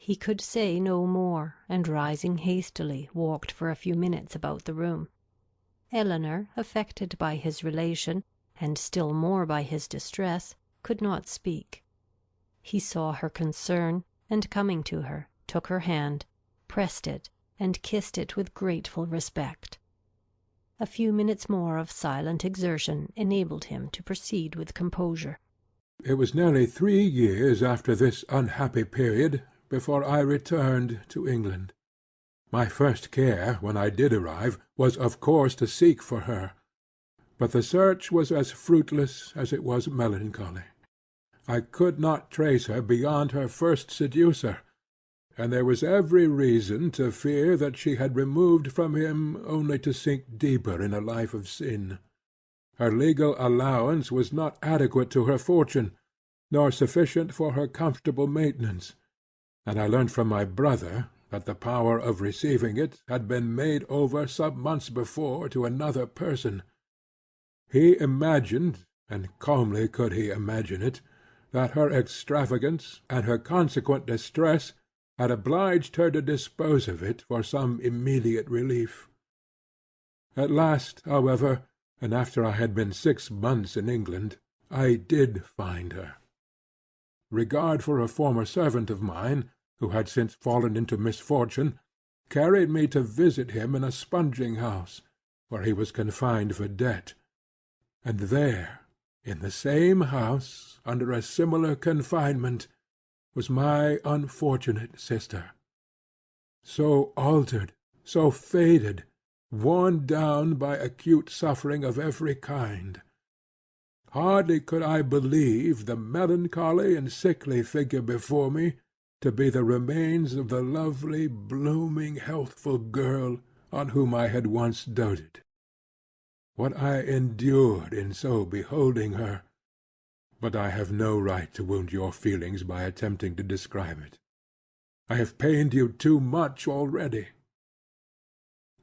He could say no more, and rising hastily, walked for a few minutes about the room. Eleanor, affected by his relation, and still more by his distress, could not speak. He saw her concern, and coming to her, took her hand, pressed it, and kissed it with grateful respect. A few minutes more of silent exertion enabled him to proceed with composure. It was nearly 3 years after this unhappy period before I returned to England. My first care, when I did arrive, was of course to seek for her; but the search was as fruitless as it was melancholy. I could not trace her beyond her first seducer, and there was every reason to fear that she had removed from him only to sink deeper in a life of sin. Her legal allowance was not adequate to her fortune, nor sufficient for her comfortable maintenance, and I learnt from my brother that the power of receiving it had been made over some months before to another person. He imagined, and calmly could he imagine it, that her extravagance and her consequent distress had obliged her to dispose of it for some immediate relief. At last, however, and after I had been 6 months in England, I did find her. Regard for a former servant of mine, who had since fallen into misfortune, carried me to visit him in a sponging-house, where he was confined for debt; and there, in the same house, under a similar confinement, was my unfortunate sister. So altered, so faded, worn down by acute suffering of every kind. Hardly could I believe the melancholy and sickly figure before me to be the remains of the lovely, blooming, healthful girl on whom I had once doted. What I endured in so beholding her! But I have no right to wound your feelings by attempting to describe it. I have pained you too much already.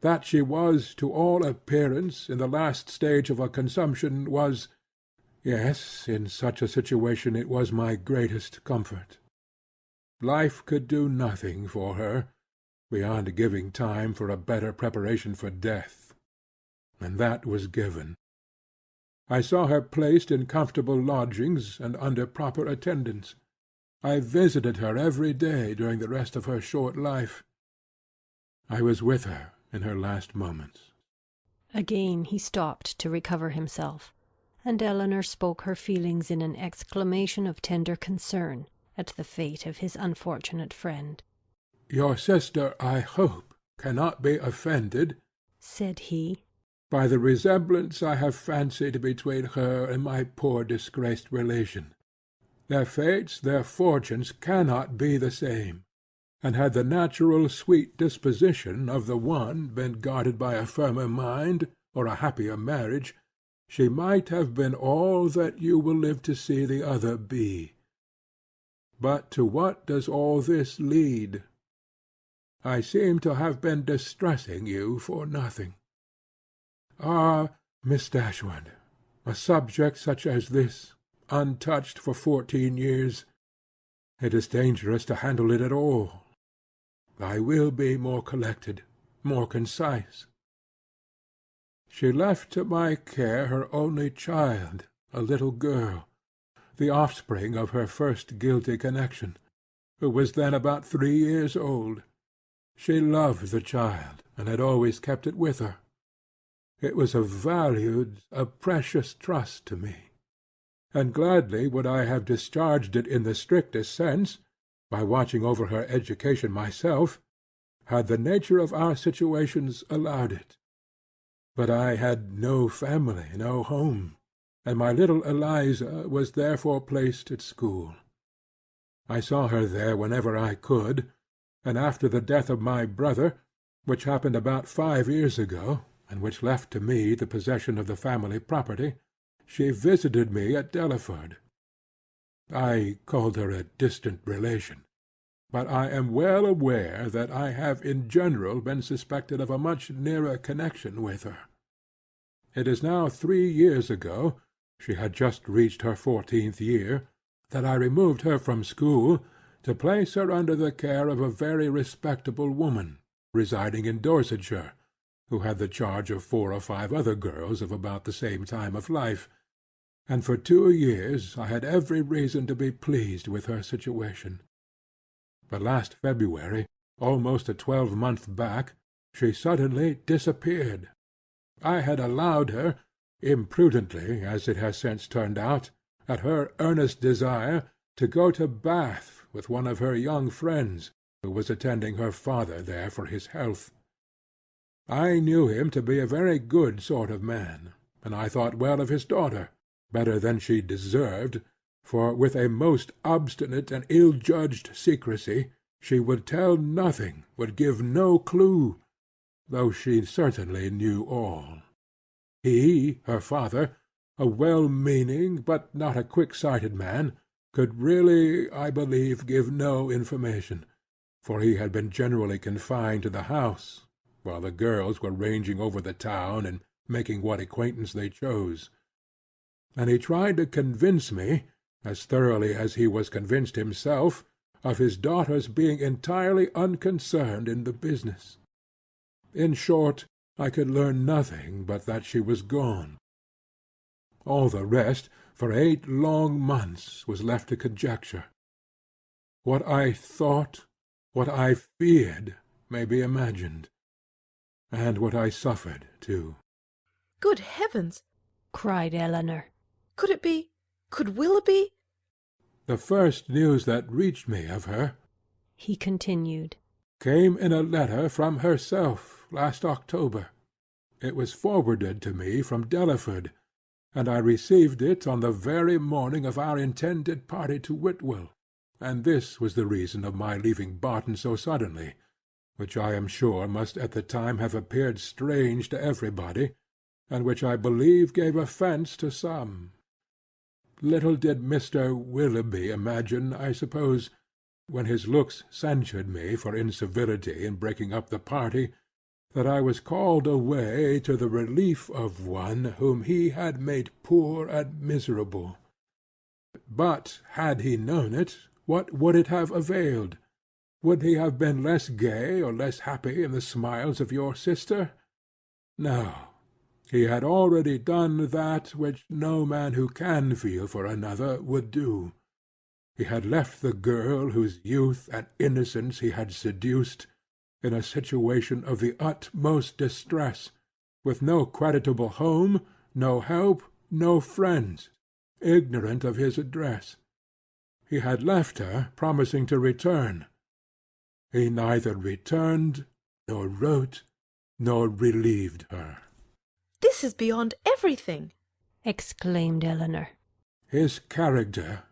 That she was, to all appearance, in the last stage of a consumption was, yes, in such a situation it was my greatest comfort. Life could do nothing for her, beyond giving time for a better preparation for death, and that was given. I saw her placed in comfortable lodgings and under proper attendance. I visited her every day during the rest of her short life. I was with her in her last moments. Again he stopped to recover himself, and Eleanor spoke her feelings in an exclamation of tender concern at the fate of his unfortunate friend. "Your sister, I hope, cannot be offended," said he, "by the resemblance I have fancied between her and my poor disgraced relation. Their fates, their fortunes, cannot be the same; and had the natural sweet disposition of the one been guarded by a firmer mind, or a happier marriage, she might have been all that you will live to see the other be. But to what does all this lead? I seem to have been distressing you for nothing. Ah, Miss Dashwood, a subject such as this, untouched for 14 years, it is dangerous to handle it at all. I will be more collected, more concise. She left to my care her only child, a little girl, the offspring of her first guilty connection, who was then about 3 years old. She loved the child, and had always kept it with her. It was a valued, a precious trust to me, and gladly would I have discharged it in the strictest sense, by watching over her education myself, had the nature of our situations allowed it. But I had no family, no home, and my little Eliza was therefore placed at school. I saw her there whenever I could, and after the death of my brother, which happened about 5 years ago, and which left to me the possession of the family property, she visited me at Delaford. I called her a distant relation, but I am well aware that I have in general been suspected of a much nearer connection with her. It is now 3 years ago, she had just reached her 14th year, that I removed her from school, to place her under the care of a very respectable woman, residing in Dorsetshire, who had the charge of 4 or 5 other girls of about the same time of life, and for 2 years I had every reason to be pleased with her situation. But last February, almost a 12-month back, she suddenly disappeared. I had allowed her, imprudently as it has since turned out, at her earnest desire, to go to Bath with one of her young friends, who was attending her father there for his health. I knew him to be a very good sort of man, and I thought well of his daughter, better than she deserved, for with a most obstinate and ill-judged secrecy she would tell nothing, would give no clue, though she certainly knew all. He, her father, a well-meaning but not a quick-sighted man, could really, I believe, give no information, for he had been generally confined to the house, while the girls were ranging over the town and making what acquaintance they chose. And he tried to convince me, as thoroughly as he was convinced himself, of his daughter's being entirely unconcerned in the business. In short, I could learn nothing but that she was gone. All the rest, for 8 long months, was left to conjecture. What I thought, what I feared, may be imagined, and what I suffered too. "Good heavens!" cried Eleanor. Could Willoughby—" The first news that reached me of her, he continued, came in a letter from herself last October. It was forwarded to me from Delaford, and I received it on the very morning of our intended party to Whitwell, and this was the reason of my leaving Barton so suddenly, which I am sure must at the time have appeared strange to everybody, and which I believe gave offence to some. Little did Mr. Willoughby imagine, I suppose, when his looks censured me for incivility in breaking up the party, that I was called away to the relief of one whom he had made poor and miserable. But had he known it, what would it have availed? Would he have been less gay or less happy in the smiles of your sister? No. He had already done that which no man who can feel for another would do. He had left the girl whose youth and innocence he had seduced, in a situation of the utmost distress, with no creditable home, no help, no friends, ignorant of his address. He had left her, promising to return. He neither returned, nor wrote, nor relieved her. "This is beyond everything!" exclaimed Eleanor. His character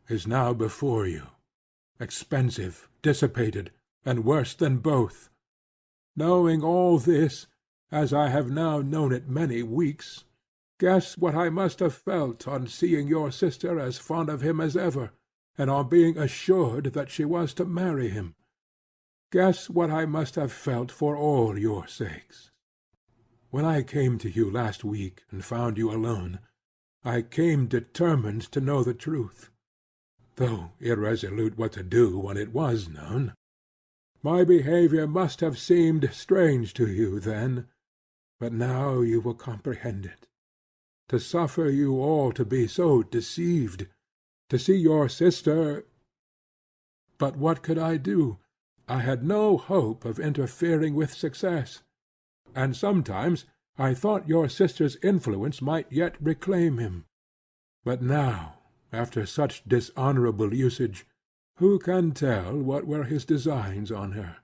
is now before you, expensive, dissipated, and worse than both. Knowing all this, as I have now known it many weeks, guess what I must have felt on seeing your sister as fond of him as ever, and on being assured that she was to marry him. Guess what I must have felt for all your sakes. When I came to you last week and found you alone, I came determined to know the truth, though irresolute what to do when it was known. My behaviour must have seemed strange to you then, but now you will comprehend it. To suffer you all to be so deceived, to see your sister— But what could I do? I had no hope of interfering with success, and sometimes I thought your sister's influence might yet reclaim him. But now, after such dishonourable usage, who can tell what were his designs on her?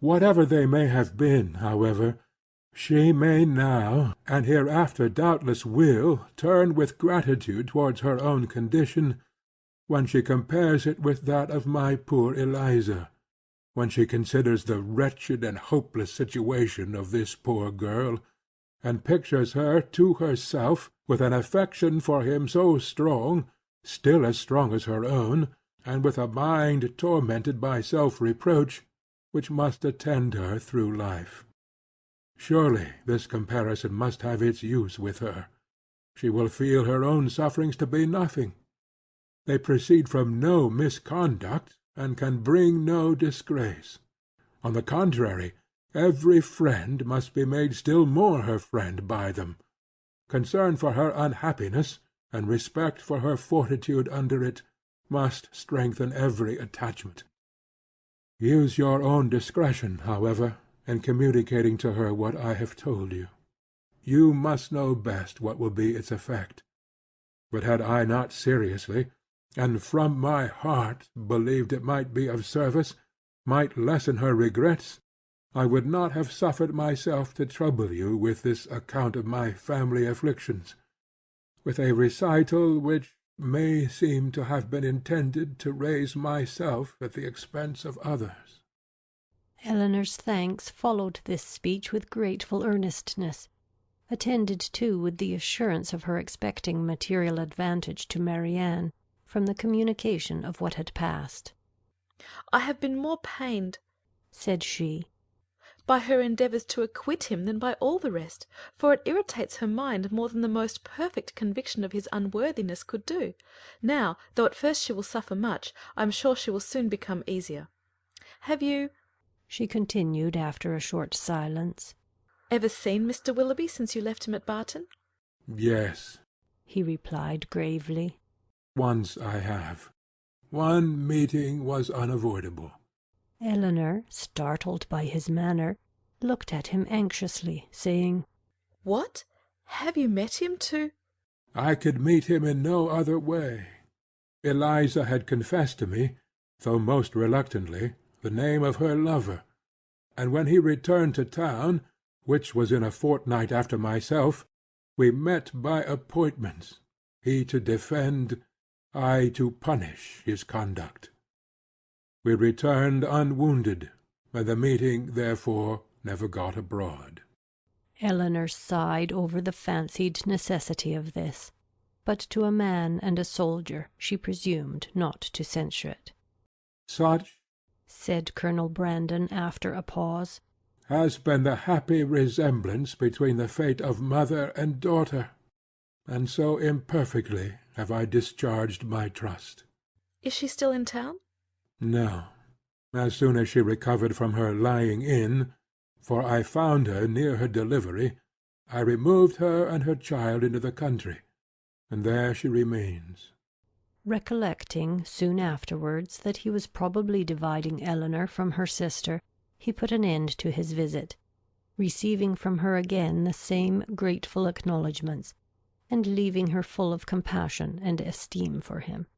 Whatever they may have been, however, she may now, and hereafter doubtless will, turn with gratitude towards her own condition, when she compares it with that of my poor Eliza, when she considers the wretched and hopeless situation of this poor girl, and pictures her to herself with an affection for him so strong, still as strong as her own, and with a mind tormented by self-reproach, which must attend her through life. Surely this comparison must have its use with her. She will feel her own sufferings to be nothing. They proceed from no misconduct, and can bring no disgrace. On the contrary, every friend must be made still more her friend by them. Concern for her unhappiness, and respect for her fortitude under it, must strengthen every attachment. Use your own discretion, however, in communicating to her what I have told you. You must know best what will be its effect. But had I not seriously, and from my heart, believed it might be of service, might lessen her regrets, I would not have suffered myself to trouble you with this account of my family afflictions, with a recital which may seem to have been intended to raise myself at the expense of others. Elinor's thanks followed this speech with grateful earnestness, attended too with the assurance of her expecting material advantage to Marianne from the communication of what had passed. I have been more pained, said she, by her endeavours to acquit him than by all the rest, for it irritates her mind more than the most perfect conviction of his unworthiness could do. Now, though at first she will suffer much, I am sure she will soon become easier. Have you, she continued after a short silence, ever seen Mr. Willoughby since you left him at Barton? Yes, he replied gravely. Once I have. One meeting was unavoidable. Elinor, startled by his manner, looked at him anxiously, saying, What? Have you met him too? I could meet him in no other way. Eliza had confessed to me, though most reluctantly, the name of her lover, and when he returned to town, which was in a fortnight after myself, we met by appointments, he to defend, I to punish his conduct. We returned unwounded, and the meeting, therefore, never got abroad. Elinor sighed over the fancied necessity of this, but to a man and a soldier she presumed not to censure it. Such, said Colonel Brandon after a pause, has been the happy resemblance between the fate of mother and daughter, and so imperfectly have I discharged my trust. Is she still in town? No. As soon as she recovered from her lying in, for I found her near her delivery, I removed her and her child into the country, and there she remains. Recollecting soon afterwards that he was probably dividing Elinor from her sister, he put an end to his visit, receiving from her again the same grateful acknowledgments, and leaving her full of compassion and esteem for him.